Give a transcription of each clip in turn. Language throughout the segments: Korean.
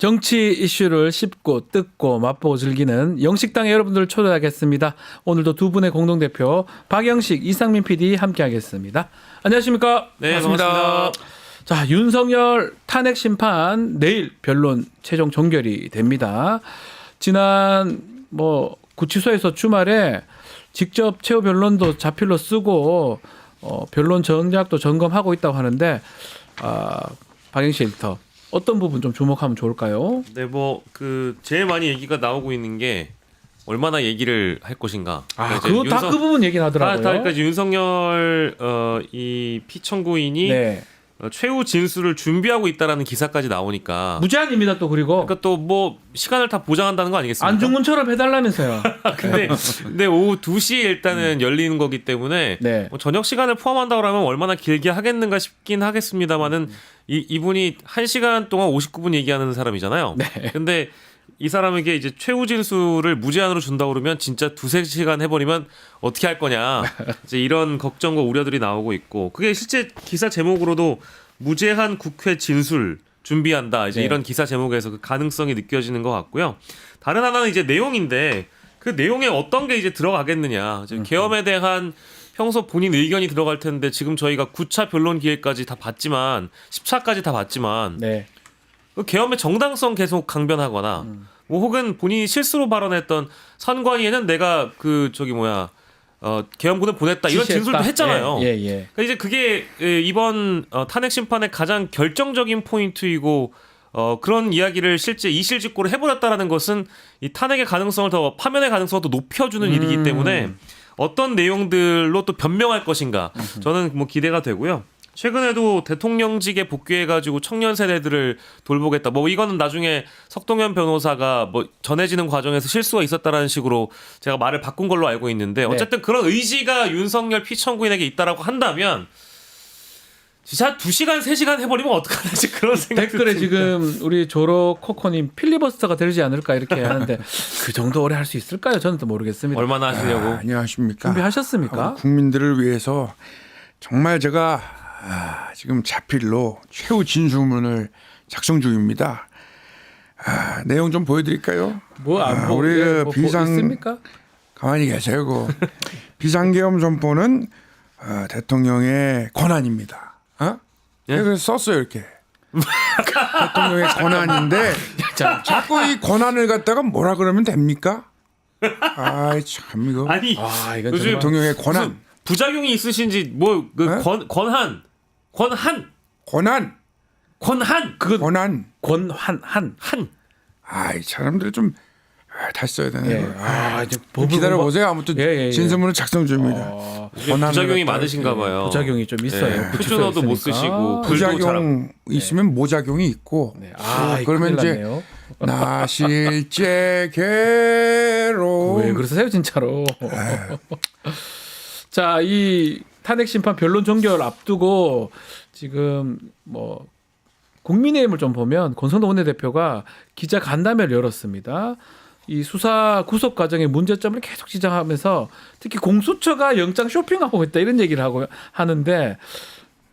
정치 이슈를 씹고 뜯고 맛보고 즐기는 영식당 여러분들 초대하겠습니다. 오늘도 두 분의 공동대표 박영식, 이상민 PD 함께하겠습니다. 안녕하십니까? 네, 반갑습니다. 자, 윤석열 탄핵 심판 내일 변론 최종 종결이 됩니다. 지난 구치소에서 주말에 직접 최후 변론도 자필로 쓰고 변론 전략도 점검하고 있다고 하는데 박영식 에디터 어떤 부분 좀 주목하면 좋을까요? 네, 제일 많이 얘기가 나오고 있는 게 얼마나 얘기를 할 것인가. 그거 다 그 부분 얘기는 하더라고요. 그러니까 윤석열 이 피청구인이 네. 최후 진술을 준비하고 있다라는 기사까지 나오니까 무제한입니다 또 그리고. 그러니까 또 시간을 다 보장한다는 거 아니겠습니까? 안중근처럼 해달라면서요. 근데 오후 2시에 일단은 열리는 거기 때문에 네. 저녁 시간을 포함한다고 하면 얼마나 길게 하겠는가 싶긴 하겠습니다만은 이분이 1시간 동안 59분 얘기하는 사람이잖아요. 네. 근데 이 사람에게 이제 최후 진술을 무제한으로 준다고 그러면 진짜 2-3시간 해버리면 어떻게 할 거냐. 이제 이런 걱정과 우려들이 나오고 있고 그게 실제 기사 제목으로도 무제한 국회 진술 준비한다. 이제 네. 이런 기사 제목에서 그 가능성이 느껴지는 것 같고요. 다른 하나는 이제 내용인데 그 내용에 어떤 게 이제 들어가겠느냐. 이제 계엄에 대한 평소 본인 의견이 들어갈 텐데 지금 저희가 9차 변론 기회까지 다 봤지만 10차까지 다 봤지만 네. 그 계엄의 정당성 계속 강변하거나 혹은 본인이 실수로 발언했던 선관위에는 내가 계엄군을 보냈다 이런 지시했다. 진술도 했잖아요. 예. 그러니까 이제 그게 이번 탄핵 심판의 가장 결정적인 포인트이고 그런 이야기를 실제 이실직고를 해버렸다라는 것은 이 탄핵의 가능성을 더 파면의 가능성을 더 높여주는 일이기 때문에 어떤 내용들로 또 변명할 것인가 저는 기대가 되고요. 최근에도 대통령직에 복귀해가지고 청년 세대들을 돌보겠다. 이거는 나중에 석동현 변호사가 전해지는 과정에서 실수가 있었다라는 식으로 제가 말을 바꾼 걸로 알고 있는데 어쨌든 그런 의지가 윤석열 피청구인에게 있다라고 한다면 진짜 2시간, 3시간 해버리면 어떡하지 그런 생각이 댓글에 지금 우리 조로 코코님 필리버스터가 되지 않을까 이렇게 하는데 그 정도 오래 할 수 있을까요? 저는 또 모르겠습니다. 얼마나 하시려고? 안녕하십니까. 준비하셨습니까? 국민들을 위해서 정말 제가 지금 자필로 최후 진술문을 작성 중입니다. 내용 좀 보여드릴까요? 우리 있습니까? 가만히 계세요. 비상계엄 선포는 대통령의 권한입니다. 예? 그래서 썼어요 이렇게. 대통령의 권한인데 자꾸 이 권한을 갖다가 뭐라 그러면 됩니까? 참 이거. 아니 이건 요즘 대통령의 권한. 부작용이 있으신지 권한 사람들 좀 다 써야 되네. 이제 기다려 보세요. 아무튼 진술문을 작성 중입니다. 부작용이 많으신가 봐요. 부작용이 좀 있어요. 표준어도 못 쓰시고 부작용 있으면 모작용이 있고. 그러면 이제 나실제 괴로움. 왜 그러세요 진짜로? 자, 이 탄핵 심판 변론 종결 앞두고 지금 국민의힘을 좀 보면 권성동 원내대표가 기자 간담회를 열었습니다. 이 수사 구속 과정의 문제점을 계속 지적하면서 특히 공수처가 영장 쇼핑하고 있다 이런 얘기를 하는데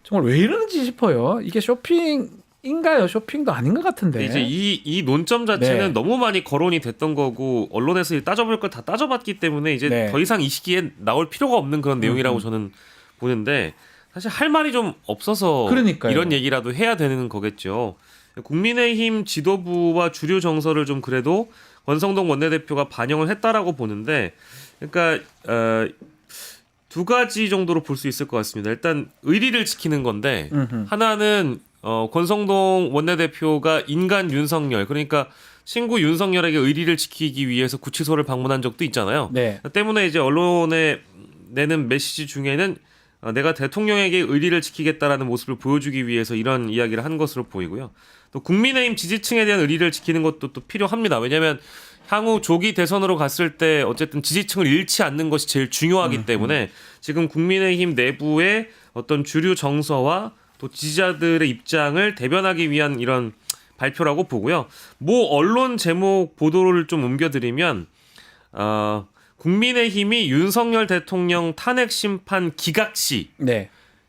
정말 왜 이러는지 싶어요. 이게 쇼핑인가요? 쇼핑도 아닌 것 같은데. 이제 이 논점 자체는 너무 많이 거론이 됐던 거고 언론에서 따져볼 걸 다 따져봤기 때문에 이제 더 이상 이 시기에 나올 필요가 없는 그런 내용이라고 저는 보는데 사실 할 말이 좀 없어서 그러니까요. 이런 얘기라도 해야 되는 거겠죠. 국민의힘 지도부와 주류 정서를 좀 그래도 권성동 원내대표가 반영을 했다라고 보는데 그러니까 두 가지 정도로 볼 수 있을 것 같습니다. 일단 의리를 지키는 건데 하나는 권성동 원내대표가 인간 윤석열 그러니까 친구 윤석열에게 의리를 지키기 위해서 구치소를 방문한 적도 있잖아요. 때문에 이제 언론에 내는 메시지 중에는 내가 대통령에게 의리를 지키겠다라는 모습을 보여주기 위해서 이런 이야기를 한 것으로 보이고요. 또 국민의힘 지지층에 대한 의리를 지키는 것도 또 필요합니다. 왜냐하면 향후 조기 대선으로 갔을 때 어쨌든 지지층을 잃지 않는 것이 제일 중요하기 때문에 지금 국민의힘 내부의 어떤 주류 정서와 또 지지자들의 입장을 대변하기 위한 이런 발표라고 보고요. 언론 제목 보도를 좀 옮겨드리면 국민의힘이 윤석열 대통령 탄핵 심판 기각 시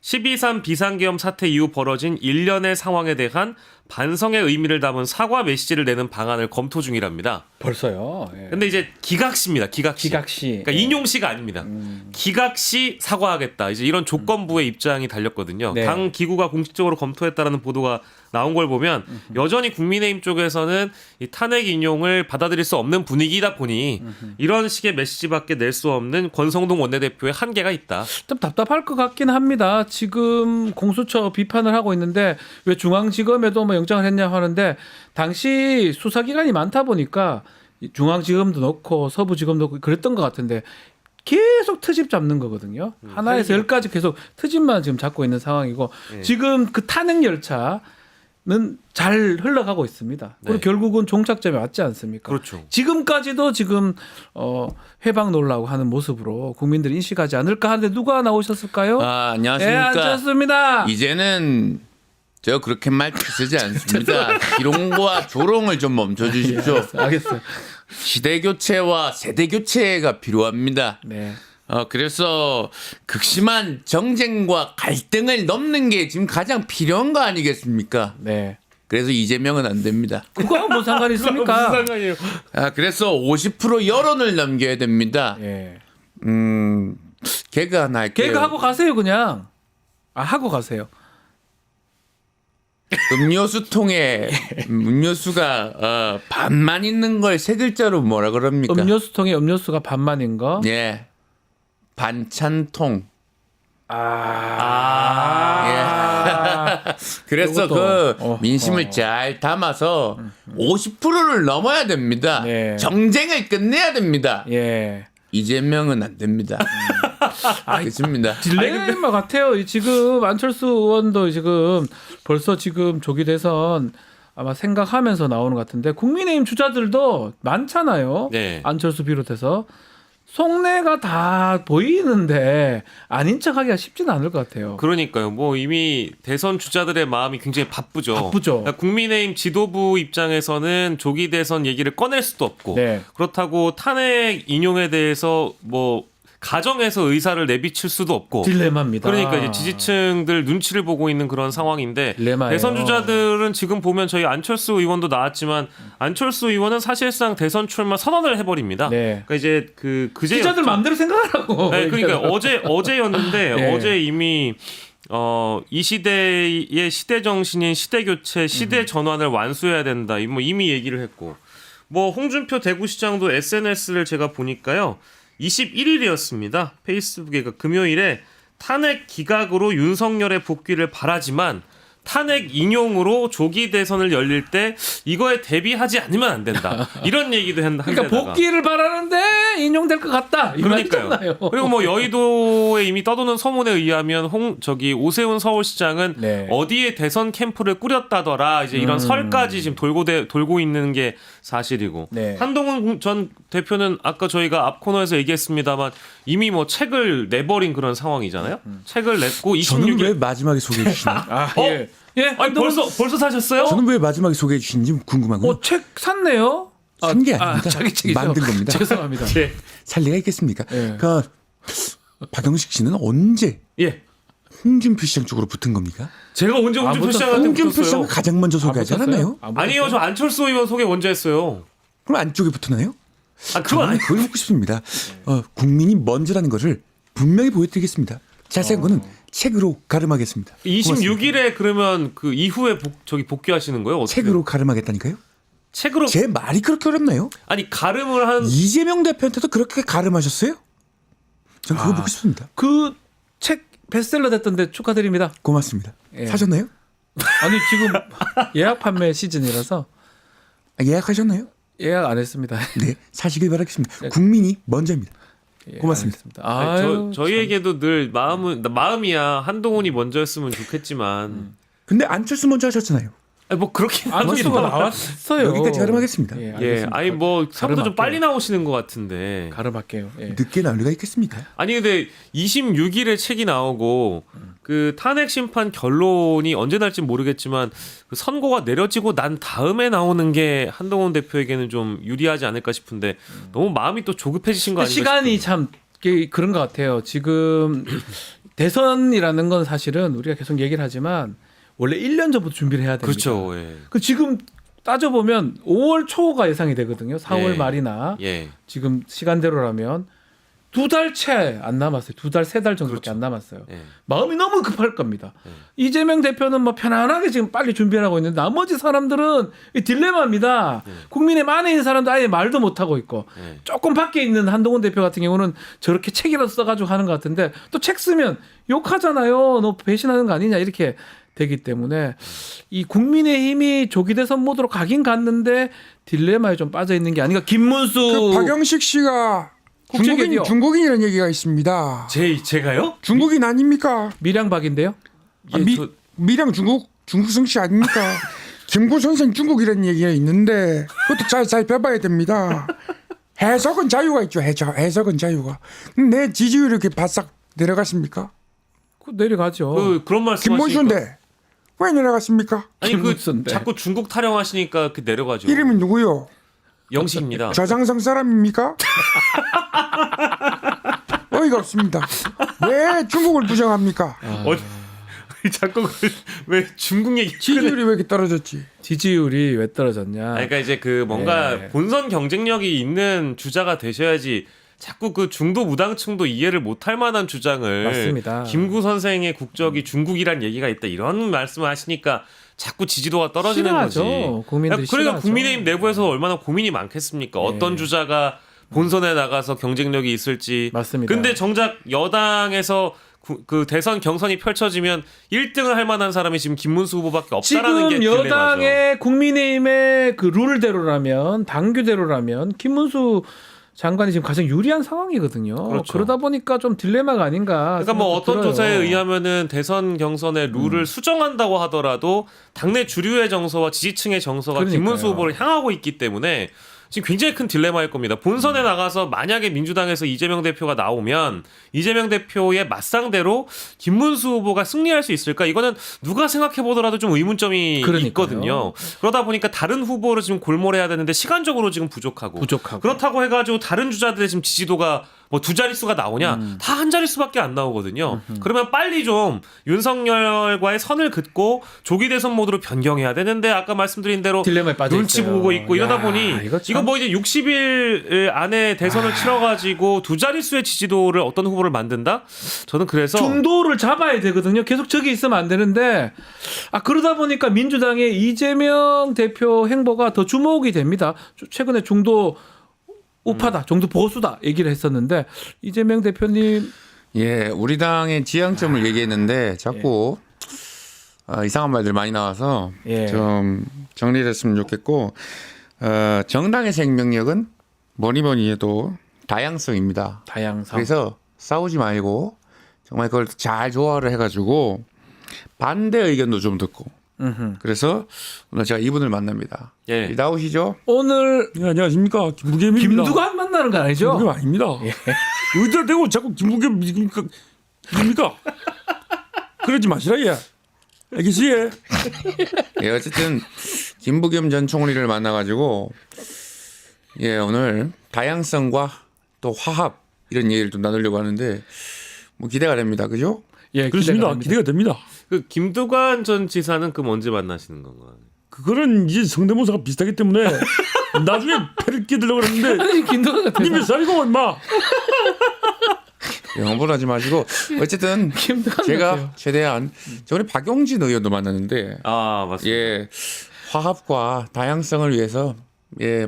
12.3 비상계엄 사태 이후 벌어진 일련의 상황에 대한 반성의 의미를 담은 사과 메시지를 내는 방안을 검토 중이랍니다. 벌써요. 예. 근데 이제 기각시입니다. 기각시. 기각시. 그러니까 인용시가 아닙니다. 기각시 사과하겠다. 이제 이런 조건부의 입장이 달렸거든요. 네. 당 기구가 공식적으로 검토했다라는 보도가 나온 걸 보면 여전히 국민의힘 쪽에서는 이 탄핵 인용을 받아들일 수 없는 분위기다 보니 이런 식의 메시지밖에 낼 수 없는 권성동 원내대표의 한계가 있다. 좀 답답할 것 같긴 합니다. 지금 공수처 비판을 하고 있는데 왜 중앙지검에도 뭐 영장을 했냐 하는데 당시 수사기관이 많다 보니까 중앙지검도 넣고 서부지검도 넣고 그랬던 것 같은데 계속 트집 잡는 거거든요. 하나에서 10가지 계속 트집만 지금 잡고 있는 상황이고 지금 그 탄핵 열차는 잘 흘러가고 있습니다. 그리고 네. 결국은 종착점에 왔지 않습니까? 그렇죠. 지금까지도 지금 회방 놀라고 하는 모습으로 국민들이 인식하지 않을까 하는데 누가 나오셨을까요? 아, 네, 안녕하십니까. 앉았습니다. 이제는 저 그렇게 말투 쓰지 않습니다. 기롱과 조롱을 좀 멈춰 주십시오. 알겠어요. 시대 교체와 세대 교체가 필요합니다. 네. 그래서 극심한 정쟁과 갈등을 넘는 게 지금 가장 필요한 거 아니겠습니까? 네. 그래서 이재명은 안 됩니다. 그거하고 뭐 상관이 있습니까? 상관이에요. 그래서 50% 여론을 넘겨야 됩니다. 예. 개그 하나 할게요. 개그 하고 가세요 그냥. 하고 가세요. 음료수 통에 음료수가 반만 있는 걸 세 글자로 뭐라 그럽니까? 음료수통에 음료수가 반만인 거. 예. 반찬통. 그래서 요것도, 그 민심을 잘 담아서 50%를 넘어야 됩니다. 네. 정쟁을 끝내야 됩니다. 예. 이재명은 안 됩니다. 그렇습니다. 딜레마 같아요. 지금 안철수 의원도 지금 벌써 지금 조기 대선 아마 생각하면서 나오는 것 같은데 국민의힘 주자들도 많잖아요. 네. 안철수 비롯해서 속내가 다 보이는데 아닌 척하기가 쉽지는 않을 것 같아요. 그러니까요. 뭐 이미 대선 주자들의 마음이 굉장히 바쁘죠. 바쁘죠. 그러니까 국민의힘 지도부 입장에서는 조기 대선 얘기를 꺼낼 수도 없고 네. 그렇다고 탄핵 인용에 대해서 뭐 가정에서 의사를 내비칠 수도 없고 딜레마입니다. 그러니까 이제 지지층들 눈치를 보고 있는 그런 상황인데 딜레마예요. 대선 주자들은 지금 보면 저희 안철수 의원도 나왔지만 안철수 의원은 사실상 대선 출마 선언을 해버립니다. 네. 그러니까 이제 그제 기자들 마음대로 생각하라고. 네, 그러니까 어제였는데 네. 어제 이미 이 시대의 시대 정신인 시대 교체, 시대 전환을 완수해야 된다. 뭐 이미 얘기를 했고 뭐 홍준표 대구시장도 SNS를 제가 보니까요. 21일이었습니다. 페이스북에 금요일에 탄핵 기각으로 윤석열의 복귀를 바라지만 탄핵 인용으로 조기 대선을 열릴 때 이거에 대비하지 않으면 안 된다. 이런 얘기도 한데다가 그러니까 복귀를 바라는데 인용될 것 같다. 그러니까요. 그리고 뭐 여의도에 이미 떠도는 소문에 의하면 오세훈 서울시장은 네. 어디에 대선 캠프를 꾸렸다더라. 이제 이런 설까지 지금 돌고 있는 게 사실이고 네. 한동훈 전 대표는 아까 저희가 앞 코너에서 얘기했습니다만 이미 뭐 책을 내버린 그런 상황이잖아요. 책을 냈고 저는 왜 26일 마지막에 소개해 주시나요? 예. 예. 아니 벌써 사셨어요? 저는 왜 마지막에 소개해 주시는지 궁금하고요. 책 샀네요. 산 게 아닙니다. 자기 책이죠. 만든 겁니다. 죄송합니다. 예. 살 리가 있겠습니까? 예. 그러니까 박영식 씨는 언제 예. 홍준표 시장 쪽으로 붙은 겁니까? 제가 언제 홍준표 붙었어요? 시장한테 홍준표 붙었어요? 시장을 가장 먼저 소개하지 않았나요? 아니요, 저 안철수 의원 소개 먼저 했어요. 그럼 안쪽에 붙었나요? 아, 그건 아니. 그걸 묻고 싶습니다. 국민이 먼저라는 것을 분명히 보여드리겠습니다. 자세한 거는 책으로 가름하겠습니다. 26일에 그러면 그 이후에 복귀하시는 거예요? 어떻게? 책으로 가름하겠다니까요? 책으로 제 말이 그렇게 어렵나요? 아니 가름을 한 이재명 대표한테도 그렇게 가름하셨어요? 전 그거 묻고 싶습니다. 그 책 베스트셀러 됐던데 축하드립니다. 고맙습니다. 예. 사셨나요? 아니 지금 예약 판매 시즌이라서 예약하셨나요? 예약 안 했습니다. 네, 사시길 바라겠습니다. 국민이 먼저입니다. 예, 고맙습니다. 알겠습니다. 아니, 아유, 저희에게도 늘 마음이야 한동훈이 먼저였으면 좋겠지만 근데 안철수 먼저 하셨잖아요. 아니, 뭐 그렇게 안철수가 나왔어요. 여기까지 가름하겠습니다. 예, 예, 알겠습니다. 아니 뭐 생각보다 좀 가름할게요. 빨리 나오시는 것 같은데. 가름할게요. 예. 늦게 나올 리가 있겠습니까? 아니 근데 26일에 책이 나오고 그 탄핵 심판 결론이 언제 날지 모르겠지만 그 선고가 내려지고 난 다음에 나오는 게 한동훈 대표에게는 좀 유리하지 않을까 싶은데 너무 마음이 또 조급해지신 거 아닌가 시간이 싶어요. 참 그런 것 같아요. 지금 대선이라는 건 사실은 우리가 계속 얘기를 하지만 원래 1년 전부터 준비를 해야 됩니다. 그렇죠. 예. 그 지금 따져보면 5월 초가 예상이 되거든요. 4월 예. 말이나 예. 지금 시간대로라면 2달 채 안 남았어요. 2달, 3달 정도밖에 안 남았어요. 예. 마음이 너무 급할 겁니다. 이재명 대표는 뭐 편안하게 지금 빨리 준비하고 있는데 나머지 사람들은 이 딜레마입니다. 국민의힘 안에 있는 사람도 아예 말도 못 하고 있고 예. 조금 밖에 있는 한동훈 대표 같은 경우는 저렇게 책이라도 써가지고 하는 것 같은데 또 책 쓰면 욕하잖아요. 너 배신하는 거 아니냐 이렇게 되기 때문에 이 국민의힘이 조기 대선 모드로 가긴 갔는데 딜레마에 좀 빠져 있는 게 아닌가. 김문수 그 박영식 씨가 국제계디오. 중국인이라는 얘기가 있습니다. 제가요? 중국인 아닙니까? 밀양박인데요. 아, 예, 미량 중국성 씨 아닙니까? 김구 선생 중국이라는 얘기가 있는데 그것도 잘 살펴봐야 됩니다. 해석은 자유가 있죠. 해석은 자유가. 내 지지율이 이렇게 바싹 내려갔습니까? 그 내려가죠. 그런 말씀 김문수인데 왜 내려갔습니까? 아니 그 김문수인데. 자꾸 중국 타령하시니까 그 내려가죠. 이름이 누구요? 영식입니다. 저장성 사람입니까? 어이가 없습니다. 왜 중국을 부정합니까? 자꾸 왜 중국 얘기 지지율이 왜 이렇게 떨어졌지? 지지율이 왜 떨어졌냐. 그러니까 이제 그 뭔가 네. 본선 경쟁력이 있는 주자가 되셔야지 자꾸 그 중도 무당층도 이해를 못할 만한 주장을 맞습니다. 김구 선생의 국적이 중국이란 얘기가 있다 이런 말씀을 하시니까 자꾸 지지도가 떨어지는 싫어하죠. 거지. 국민들이 그러니까 싫어하죠. 국민의힘 내부에서 얼마나 고민이 많겠습니까? 어떤 주자가 본선에 나가서 경쟁력이 있을지. 맞습니다. 근데 정작 여당에서 그 대선 경선이 펼쳐지면 1등을 할 만한 사람이 지금 김문수 후보밖에 없다라는 게 지금 딜레마죠. 여당의 국민의힘의 그 룰대로라면 당규대로라면 김문수 장관이 지금 가장 유리한 상황이거든요. 그렇죠. 그러다 보니까 좀 딜레마가 아닌가. 그러니까 뭐 생각도 어떤 들어요. 조사에 의하면은 대선 경선의 룰을 수정한다고 하더라도 당내 주류의 정서와 지지층의 정서가 그러니까요. 김문수 후보를 향하고 있기 때문에 지금 굉장히 큰 딜레마일 겁니다. 본선에 나가서 만약에 민주당에서 이재명 대표가 나오면 이재명 대표의 맞상대로 김문수 후보가 승리할 수 있을까? 이거는 누가 생각해 보더라도 좀 의문점이 그러니까요. 있거든요. 그러다 보니까 다른 후보를 지금 골몰해야 되는데 시간적으로 지금 부족하고. 그렇다고 해가지고 다른 주자들의 지금 지지도가 뭐 두 자릿수가 나오냐? 다 한 자릿수밖에 안 나오거든요. 그러면 빨리 좀 윤석열과의 선을 긋고 조기 대선 모드로 변경해야 되는데 아까 말씀드린 대로 딜레마에 빠져 눈치 있어요. 보고 있고 이러다 야, 보니 이거 참- 이거 뭐 이제 60일 안에 대선을 치러가지고 두 자릿수의 지지도를 어떤 후보를 만든다? 저는 그래서 중도를 잡아야 되거든요. 계속 저기 있으면 안 되는데 그러다 보니까 민주당의 이재명 대표 행보가 더 주목이 됩니다. 최근에 중도 우파다, 중도 보수다 얘기를 했었는데 이재명 대표님 예, 우리 당의 지향점을 얘기했는데 자꾸 이상한 말들 많이 나와서 예. 좀 정리됐으면 좋겠고 정당의 생명력은 뭐니 해도 다양성입니다. 다양성. 그래서 싸우지 말고 정말 그걸 잘 조화를 해가지고 반대 의견도 좀 듣고 그래서 오늘 제가 이분을 만납니다. 예. 나오시죠? 오늘 네, 안녕하십니까 김부겸입니다. 김두관 만나는 거 아니죠? 김부겸 아닙니다. 의자 대고 자꾸 김부겸입니까? 그러지 마시라 얘. 알겠지? 얘? 예, 어쨌든 김부겸 전 총리를 만나가지고 오늘 다양성과 또 화합 이런 얘기를 좀 나누려고 하는데 뭐 기대가 됩니다, 그죠? 예, 그렇습니다. 기대가 됩니다. 그 김두관 전 지사는 그럼 언제 만나시는 건가요? 그거는 이제 성대모사가 비슷하기 때문에 나중에 패를 끼들려고 그랬는데 아니 김두관 같은 님몇 살이고 임마. 영업하지 마시고 어쨌든 김두관 제가 같아요. 최대한 저번에 박용진 의원도 만났는데 아 맞습니다. 화합과 다양성을 위해서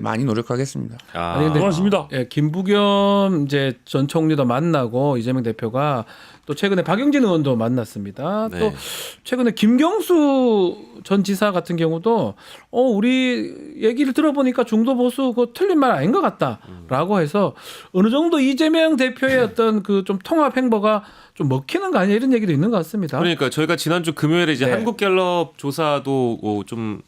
많이 노력하겠습니다. 아니, 근데 고맙습니다. 예, 김부겸 이제 전 총리도 만나고 이재명 대표가 또 최근에 박용진 의원도 만났습니다. 네. 또 최근에 김경수 전 지사 같은 경우도 우리 얘기를 들어보니까 중도 보수 그 틀린 말 아닌 것 같다라고 해서 어느 정도 이재명 대표의 어떤 그 좀 통합 행보가 좀 먹히는 거 아니냐 이런 얘기도 있는 것 같습니다. 그러니까 저희가 지난주 금요일에 이제 네. 한국갤럽 조사도 좀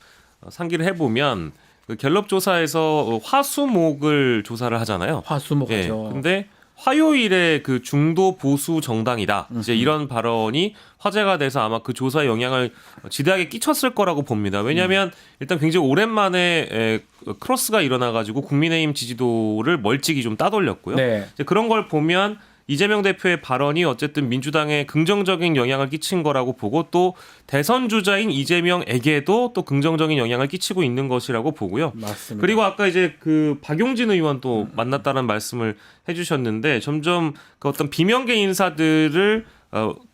상기를 해보면 그 갤럽 조사에서 화수목을 조사를 하잖아요. 화수목하죠. 근데 화요일에 그 중도 보수 정당이다. 이제 이런 발언이 화제가 돼서 아마 그 조사에 영향을 지대하게 끼쳤을 거라고 봅니다. 왜냐하면 일단 굉장히 오랜만에 크로스가 일어나가지고 국민의힘 지지도를 멀찍이 좀 따돌렸고요. 네. 이제 그런 걸 보면 이재명 대표의 발언이 어쨌든 민주당에 긍정적인 영향을 끼친 거라고 보고 또 대선 주자인 이재명에게도 또 긍정적인 영향을 끼치고 있는 것이라고 보고요. 맞습니다. 그리고 아까 이제 그 박용진 의원 또 만났다는 말씀을 해주셨는데 점점 그 어떤 비명계 인사들을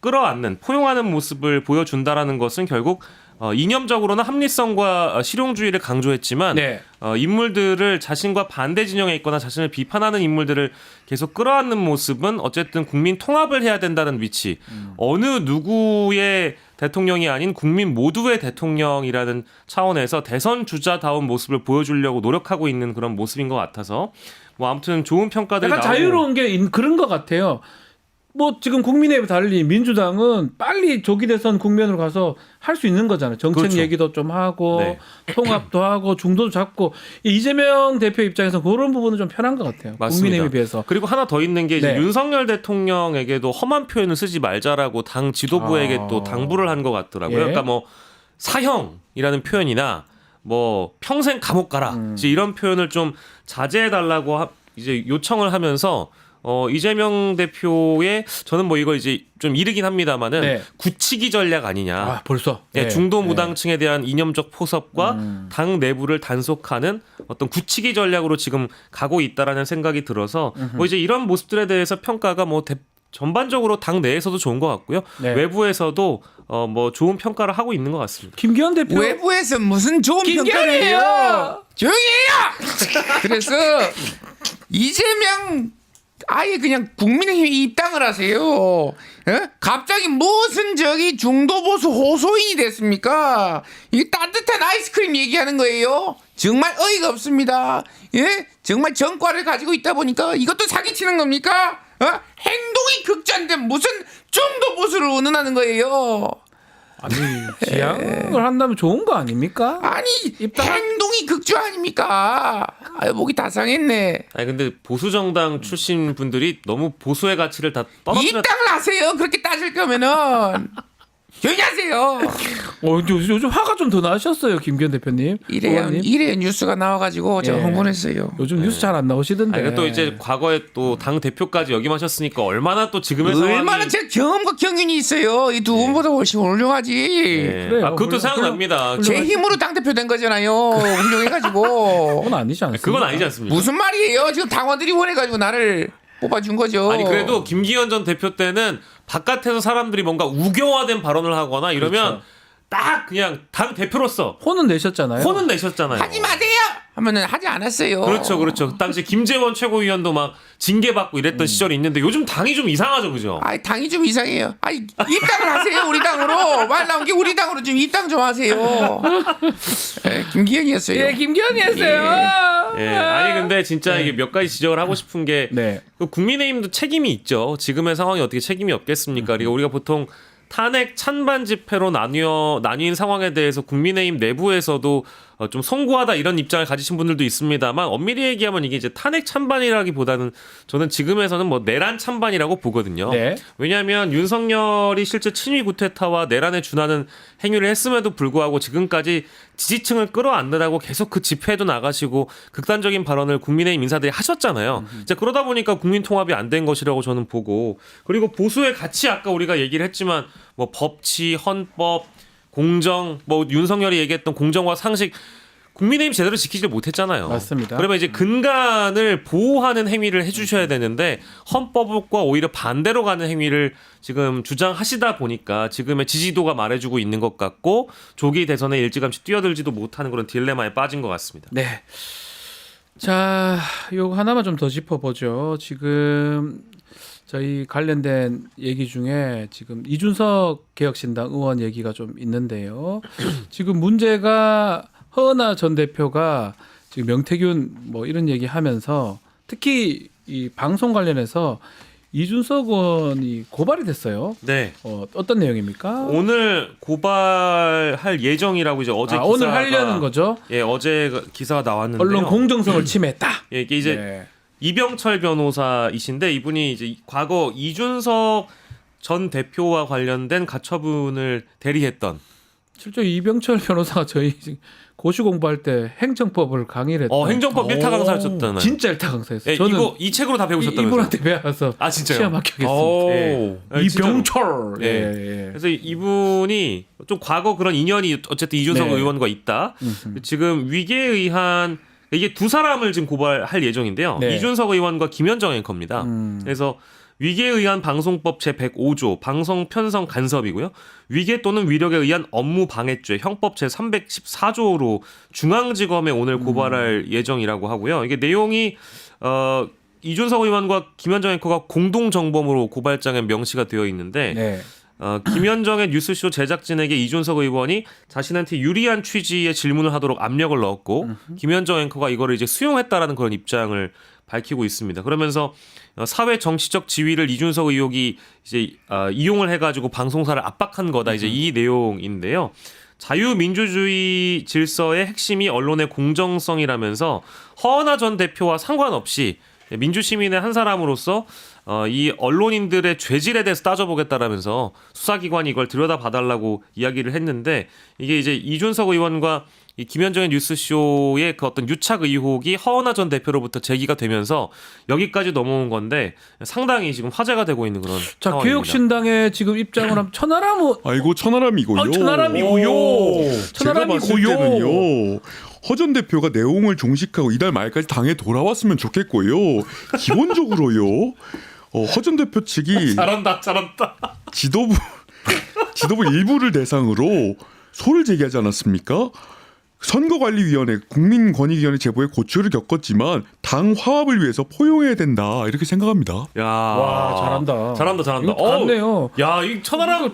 끌어안는 포용하는 모습을 보여준다라는 것은 결국 이념적으로는 합리성과 실용주의를 강조했지만 네. 인물들을 자신과 반대 진영에 있거나 자신을 비판하는 인물들을 계속 끌어안는 모습은 어쨌든 국민 통합을 해야 된다는 위치. 어느 누구의 대통령이 아닌 국민 모두의 대통령이라는 차원에서 대선 주자다운 모습을 보여주려고 노력하고 있는 그런 모습인 것 같아서 뭐 아무튼 좋은 평가들이 약간 나오고 자유로운 게 그런 것 같아요. 뭐 지금 국민의힘 달리 민주당은 빨리 조기 대선 국면으로 가서 할 수 있는 거잖아요. 정책 그렇죠. 얘기도 좀 하고 네. 통합도 하고 중도도 잡고 이재명 대표 입장에서 그런 부분은 좀 편한 것 같아요. 맞습니다. 국민의힘에 비해서. 그리고 하나 더 있는 게 이제 네. 윤석열 대통령에게도 험한 표현을 쓰지 말자라고 당 지도부에게 아. 또 당부를 한 것 같더라고요. 예. 그러니까 뭐 사형이라는 표현이나 뭐 평생 감옥 가라 이제 이런 표현을 좀 자제해 달라고 이제 요청을 하면서 이재명 대표의 저는 뭐 이걸 이제 좀 이르긴 합니다만은 네. 굳히기 전략 아니냐. 아 벌써. 예, 네. 중도 네. 무당층에 대한 이념적 포섭과 당 내부를 단속하는 어떤 굳히기 전략으로 지금 가고 있다라는 생각이 들어서 뭐 이제 이런 모습들에 대해서 평가가 뭐 전반적으로 당 내에서도 좋은 것 같고요. 네. 외부에서도 뭐 좋은 평가를 하고 있는 것 같습니다. 김기현 대표. 외부에서 무슨 좋은 평가를 해요? 조용히 해요. 그래서 이재명 아예 그냥 국민의힘 입당을 하세요. 갑자기 무슨 저기 중도 보수 호소인이 됐습니까? 이 따뜻한 아이스크림 얘기하는 거예요. 정말 어이가 없습니다. 예? 정말 정과를 가지고 있다 보니까 이것도 사기치는 겁니까? 행동이 극단된 무슨 중도 보수를 운운하는 거예요. 아니 지향을 한다면 좋은 거 아닙니까? 아니 입당- 행동이 극주 아닙니까? 아유 목이 다 상했네. 아니 근데 보수 정당 출신 분들이 너무 보수의 가치를 다 떨어뜨려. 입당을 하세요. 그렇게 따질 거면은 조용히 하세요. 요즘 화가 좀 더 나셨어요, 김기현 대표님. 의원님. 이래요 뉴스가 나와가지고 제가 예. 흥분했어요. 요즘 뉴스 잘 안 나오시던데. 아니 또 이제 과거에 또 당 대표까지 역임하셨으니까 얼마나 또 지금의 상황이 얼마나 제가 경험과 경륜이 있어요. 이 두 분보다 훨씬 훌륭하지. 예. 그래요. 그것도 생각납니다. 제 힘으로 당 대표 된 거잖아요. 훌륭해가지고 그건 아니지 않습니까? 그건 아니지 않습니까? 무슨 말이에요? 지금 당원들이 원해가지고 나를 뽑아준 거죠. 아니 그래도 김기현 전 대표 때는 바깥에서 사람들이 뭔가 우경화된 발언을 하거나 이러면 그렇죠. 딱 그냥 당 대표로서 혼은 내셨잖아요. 혼은 내셨잖아요. 하지 마세요. 하면은 하지 않았어요. 그렇죠, 그렇죠. 당시 김재원 최고위원도 막 징계받고 이랬던 시절이 있는데 요즘 당이 좀 이상하죠, 그죠? 아이 당이 좀 이상해요. 아이 입당을 하세요 우리 당으로 말 나온 게 우리 당으로 좀 입당 좀 하세요. 김기현이었어요. 예, 김기현이었어요. 예. 아니 근데 진짜 이게 몇 가지 지적을 하고 싶은 게 네. 그 국민의힘도 책임이 있죠. 지금의 상황이 어떻게 책임이 없겠습니까? 그리고 우리가 보통 탄핵 찬반 집회로 나뉜 상황에 대해서 국민의힘 내부에서도 좀 송구하다 이런 입장을 가지신 분들도 있습니다만 엄밀히 얘기하면 이게 이제 탄핵 찬반이라기보다는 저는 지금에서는 뭐 내란 찬반이라고 보거든요. 네. 왜냐하면 윤석열이 실제 친위 구테타와 내란에 준하는 행위를 했음에도 불구하고 지금까지 지지층을 끌어안느라고 계속 그 집회에도 나가시고 극단적인 발언을 국민의힘 인사들이 하셨잖아요. 이제 그러다 보니까 국민 통합이 안 된 것이라고 저는 보고 그리고 보수의 가치 아까 우리가 얘기를 했지만 뭐 법치, 헌법, 공정, 뭐 윤석열이 얘기했던 공정과 상식 국민의힘 제대로 지키지 못했잖아요. 맞습니다. 그러면 이제 근간을 보호하는 행위를 해주셔야 되는데 헌법과 오히려 반대로 가는 행위를 지금 주장하시다 보니까 지금의 지지도가 말해주고 있는 것 같고 조기 대선에 일찌감치 뛰어들지도 못하는 그런 딜레마에 빠진 것 같습니다. 네. 자, 요거 하나만 좀 더 짚어보죠. 지금 저희 관련된 얘기 중에 지금 이준석 개혁신당 의원 얘기가 좀 있는데요. 지금 문제가 허은하 전 대표가 지금 명태균 뭐 이런 얘기 하면서 특히 이 방송 관련해서 이준석 의원이 고발이 됐어요. 네. 어떤 내용입니까? 오늘 고발할 예정이라고 이제 어제 기사가 오늘 하려는 거죠. 예, 어제 기사가 나왔는데요. 언론 공정성을 침해했다. 예, 이게 이제 네. 이병철 변호사이신데 이분이 이제 과거 이준석 전 대표와 관련된 가처분을 대리했던 실제 이병철 변호사가 저희 고시 공부할 때 행정법을 강의를 했다. 행정법 1타 강사였잖아요. 진짜 일타 강사였어요. 예, 저는 이거 이 책으로 다 배우셨다면서요? 이분한테 배워서 아, 진짜요? 시험 합격했습니다. 예. 이병철. 예. 예. 그래서 이분이 좀 과거 그런 인연이 어쨌든 이준석 네. 의원과 있다. 지금 위계에 의한 이게 두 사람을 지금 고발할 예정인데요. 네. 이준석 의원과 김현정 앵커입니다. 그래서 위계에 의한 방송법 제105조 방송 편성 간섭이고요. 위계 또는 위력에 의한 업무 방해죄 형법 제314조로 중앙지검에 오늘 고발할 예정이라고 하고요. 이게 내용이 이준석 의원과 김현정 앵커가 공동 정범으로 고발장에 명시가 되어 있는데 네. 김현정의 뉴스쇼 제작진에게 이준석 의원이 자신한테 유리한 취지의 질문을 하도록 압력을 넣었고 김현정 앵커가 이거를 이제 수용했다라는 그런 입장을 밝히고 있습니다. 그러면서 사회 정치적 지위를 이준석 의혹이 이제 이용을 해가지고 방송사를 압박한 거다 이제 이 내용인데요. 자유민주주의 질서의 핵심이 언론의 공정성이라면서 허은하 전 대표와 상관없이 민주시민의 한 사람으로서 이 언론인들의 죄질에 대해서 따져보겠다라면서 수사기관이 이걸 들여다봐달라고 이야기를 했는데 이게 이제 이준석 의원과 이 김현정의 뉴스쇼의 그 어떤 유착 의혹이 허은하 전 대표로부터 제기가 되면서 여기까지 넘어온 건데 상당히 지금 화제가 되고 있는 그런 자, 상황입니다. 개혁신당의 지금 입장을 하면 천하람 아이고 천하람이고요. 천하람이고요. 제가 봤을 천하람이고요. 때는요. 허 전 대표가 내용을 종식하고 이달 말까지 당에 돌아왔으면 좋겠고요. 기본적으로요. 허 전 대표 측이 잘한다. 지도부 일부를 대상으로 소를 제기하지 않았습니까? 선거관리위원회, 국민권익위원회 제보에 고초를 겪었지만 당 화합을 위해서 포용해야 된다 이렇게 생각합니다. 야, 와, 잘한다. 잘한다. 이거 같네요. 야, 이 천하람은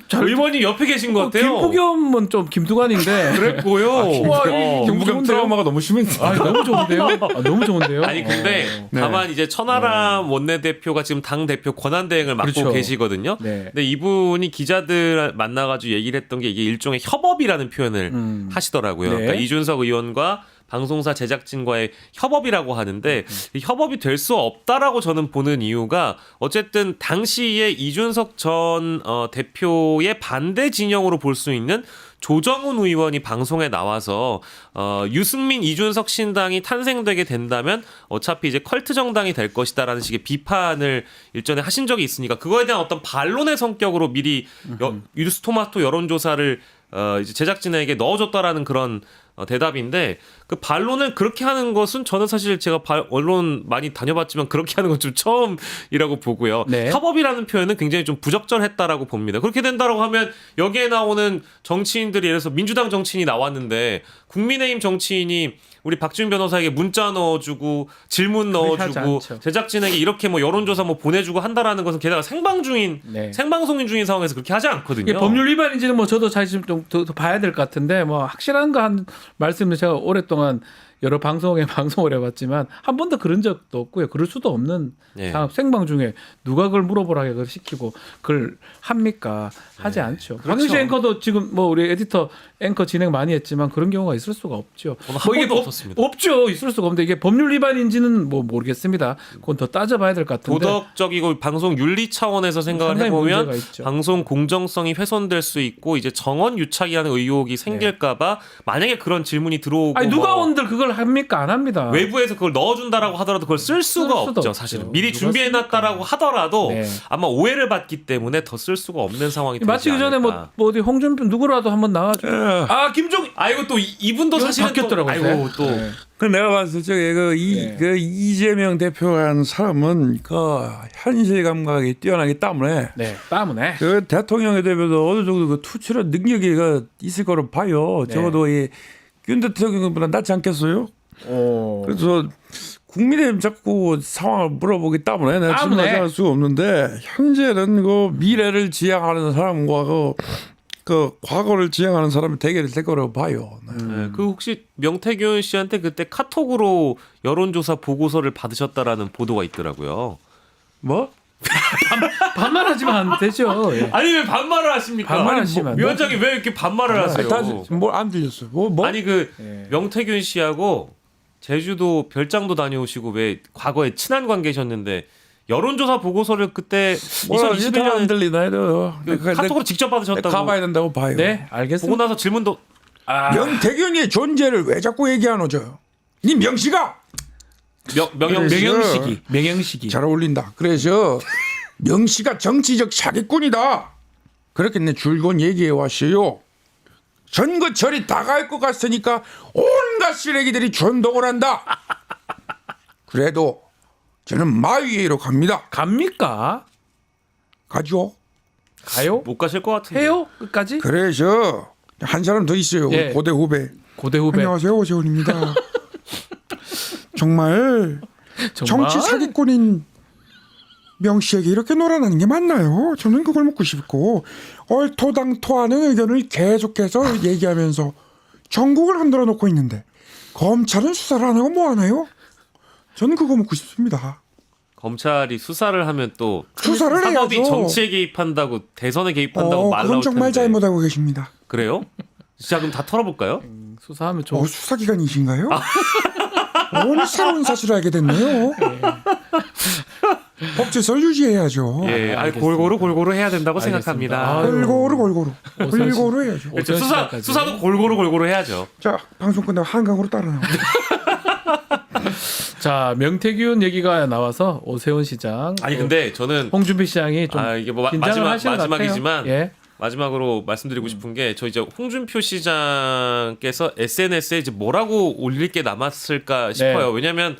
잘 의원이 옆에 계신 것 같아요. 김부겸은 좀 김두관인데. 그랬고요. 와, 이 김부겸 트라우마가 너무 심했어요. 아, 너무 좋은데요? 너무 좋은데요? 아니 근데 다만 이제 천하람 원내대표가 지금 당 대표 권한대행을 맡고 그렇죠. 계시거든요. 네. 근데 이분이 기자들 만나가지고 얘기를 했던 게 이게 일종의 협업이라는 표현을 하시더라고요. 네. 그러니까 이준석 의원과 방송사 제작진과의 협업이라고 하는데 이 협업이 될 수 없다라고 저는 보는 이유가 어쨌든 당시에 이준석 전 대표의 반대 진영으로 볼 수 있는 조정훈 의원이 방송에 나와서 유승민 이준석 신당이 탄생되게 된다면 어차피 이제 컬트 정당이 될 것이다라는 식의 비판을 일전에 하신 적이 있으니까 그거에 대한 어떤 반론의 성격으로 미리 뉴스토마토 여론조사를 이제 제작진에게 넣어줬다라는 그런 대답인데 그 반론을 그렇게 하는 것은 저는 사실 제가 언론 많이 다녀봤지만 그렇게 하는 건 좀 처음이라고 보고요. 네. 협업이라는 표현은 굉장히 좀 부적절했다라고 봅니다. 그렇게 된다라고 하면 여기에 나오는 정치인들이 예를 들어서 민주당 정치인이 나왔는데 국민의힘 정치인이 우리 박지훈 변호사에게 문자 넣어주고 질문 그렇게 하지 넣어주고 않죠. 제작진에게 이렇게 뭐 여론조사 뭐 보내주고 한다라는 것은 게다가 네. 생방송인 중인 상황에서 그렇게 하지 않거든요. 이게 법률 위반인지는 뭐 저도 사실 좀 더 봐야 될 것 같은데 뭐 확실한 거 한 말씀을 제가 오랫동안 여러 방송에 방송을 해봤지만 한 번도 그런 적도 없고요. 그럴 수도 없는 네. 상황. 생방 중에 누가 그걸 물어보라게 그걸 시키고 그걸 합니까? 하지 않죠. 박영시 앵커도 지금 뭐 우리 에디터 앵커 진행 많이 했지만 그런 경우가 있을 수가 없죠. 한 번도 없었습니다. 없죠. 있을 수가 없는데 이게 법률 위반인지는 뭐 모르겠습니다. 그건 더 따져봐야 될 것 같은데. 도덕적이고 방송 윤리 차원에서 생각을 상당히 해보면 문제가 있죠. 방송 공정성이 훼손될 수 있고 이제 정원 유착이라는 의혹이 생길까봐 만약에 그런 질문이 들어오고 아니 누가 뭐 온들 그걸 합니까? 안 합니다. 외부에서 그걸 넣어준다라고 하더라도 그걸 쓸 수가 쓸 수도 없죠. 없죠. 사실은 미리 누가 준비해놨다라고 하더라도 네. 아마 오해를 받기 때문에 더 쓸 수가 없는 상황이 되지 마치기 전에 않을까. 뭐 어디 홍준표 누구라도 한번 나와줘. 아 김종 아이고 또 이분도 이건 사실은 바뀌었더라고요. 아이고 또 네. 그 내가 봤을 적에 그 이재명 대표라는 사람은 그 현실 감각이 뛰어나기 때문에 네, 때문에. 그 대통령에 대해서 어느 정도 그 투철한 능력이 있을 거로 봐요. 네. 적어도 이윤 대통령보다 낫지 않겠어요? 오. 그래서 국민의힘 자꾸 상황을 물어보기 때문에 내가 때문에. 질문하지 않을 수가 없는데 현재는 그 미래를 지향하는 사람과 그 과거를 지향하는 사람이 대결이 될 거라고 봐요. 네. 네, 그 혹시 명태균 씨한테 그때 카톡으로 여론조사 보고서를 받으셨다라는 보도가 있더라고요. 뭐? 반말하지만 되죠. 예. 아니 왜 반말을 하십니까? 반말하시면 안 돼요. 위원장이 왜 이렇게 반말을 하세요? 다시 뭘안 들렸어. 뭐? 아니 그 예. 명태균 씨하고 제주도 별장도 다녀오시고 왜 과거에 친한 관계셨는데 여론조사 보고서를 그때 안 2021년에 들리나 해도 그 카톡으로 직접 받으셨다고 가봐야 된다고 봐요. 네, 알겠습니다. 보고 나서 질문도 명태균의 존재를 왜 자꾸 얘기하노죠? 니 명시가 명영식. 명영식이. 잘 어울린다. 그래서 명시가 정치적 사기꾼이다. 그렇게 내 줄곧 얘기해 왔어요. 선거철이 다가올 것 같으니까 온갖 쓰레기들이 전동을 한다. 그래도 저는 마위로 갑니다. 갑니까? 가죠. 가요? 못 가실 것 같은데. 해요? 끝까지? 그래서 한 사람 더 있어요. 예. 고대 후배. 고대 후배. 안녕하세요, 오세훈입니다. 정말 정치 사기꾼인 명씨에게 이렇게 놀아나는 게 맞나요? 저는 그걸 묻고 싶고 얼토당토하는 의견을 계속해서 얘기하면서 전국을 흔들어 놓고 있는데 검찰은 수사를 안 하고 뭐 하나요? 저는 그거 묻고 싶습니다. 검찰이 수사를 하면 또 수사를 사법이 해야죠. 정치에 개입한다고 대선에 개입한다고 말 그건 나올 정말 텐데. 잘못하고 계십니다. 그래요? 진짜 그럼 다 털어볼까요? 수사하면 좀 수사기관이신가요? 오늘 새로운 사실을 알게 됐네요. 법제설 유지해야죠. 예, 아니 알겠습니다. 골고루 해야 된다고 알겠습니다. 생각합니다. 아유. 골고루 해야죠. 그렇죠. 오세훈 씨까지. 수사도 골고루 해야죠. 자, 방송 끝나고 한강으로 따라 나와. 자, 명태균 얘기가 나와서 오세훈 시장, 아니 근데 저는 홍준표 시장이 좀 이게 뭐 긴장을 하시는 것 마지막이지만 같아요. 예. 마지막으로 말씀드리고 싶은 게 저 이제 홍준표 시장께서 SNS에 이제 뭐라고 올릴 게 남았을까 싶어요. 네. 왜냐하면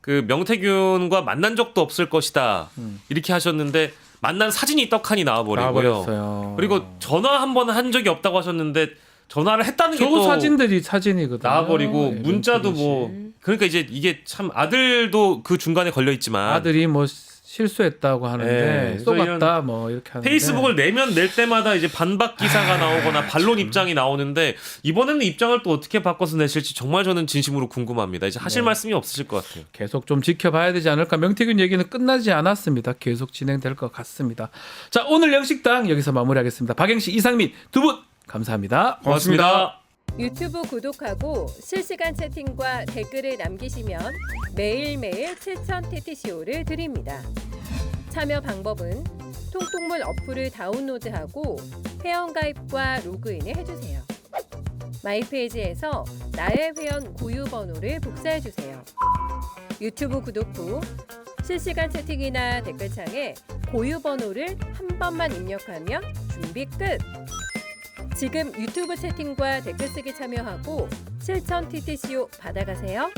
그 명태균과 만난 적도 없을 것이다 이렇게 하셨는데 만난 사진이 떡하니 나와버리고요. 나와버렸어요. 그리고 전화 한 번 한 적이 없다고 하셨는데 전화를 했다는 게 저거 또 사진이거든요. 나와버리고 예, 문자도 명태균 뭐 씨. 그러니까 이제 이게 참 아들도 그 중간에 걸려 있지만 아들이 뭐 실수했다고 하는데 예, 쏘갔다 뭐 이렇게 하는데 페이스북을 내면 낼 때마다 이제 반박 기사가 나오거나 반론 입장이 나오는데 이번에는 입장을 또 어떻게 바꿔서 내실지 정말 저는 진심으로 궁금합니다. 이제 하실 말씀이 없으실 것 같아요. 계속 좀 지켜봐야 되지 않을까. 명태균 얘기는 끝나지 않았습니다. 계속 진행될 것 같습니다. 자, 오늘 영식당 여기서 마무리하겠습니다. 박영식, 이상민 두 분 감사합니다. 고맙습니다. 유튜브 구독하고 실시간 채팅과 댓글을 남기시면 매일매일 7,000TTCO를 드립니다. 참여 방법은 통통물 어플을 다운로드하고 회원가입과 로그인을 해주세요. 마이페이지에서 나의 회원 고유 번호를 복사해주세요. 유튜브 구독 후 실시간 채팅이나 댓글창에 고유 번호를 한 번만 입력하면 준비 끝! 지금 유튜브 채팅과 댓글 쓰기 참여하고 실천 TTCO 받아가세요.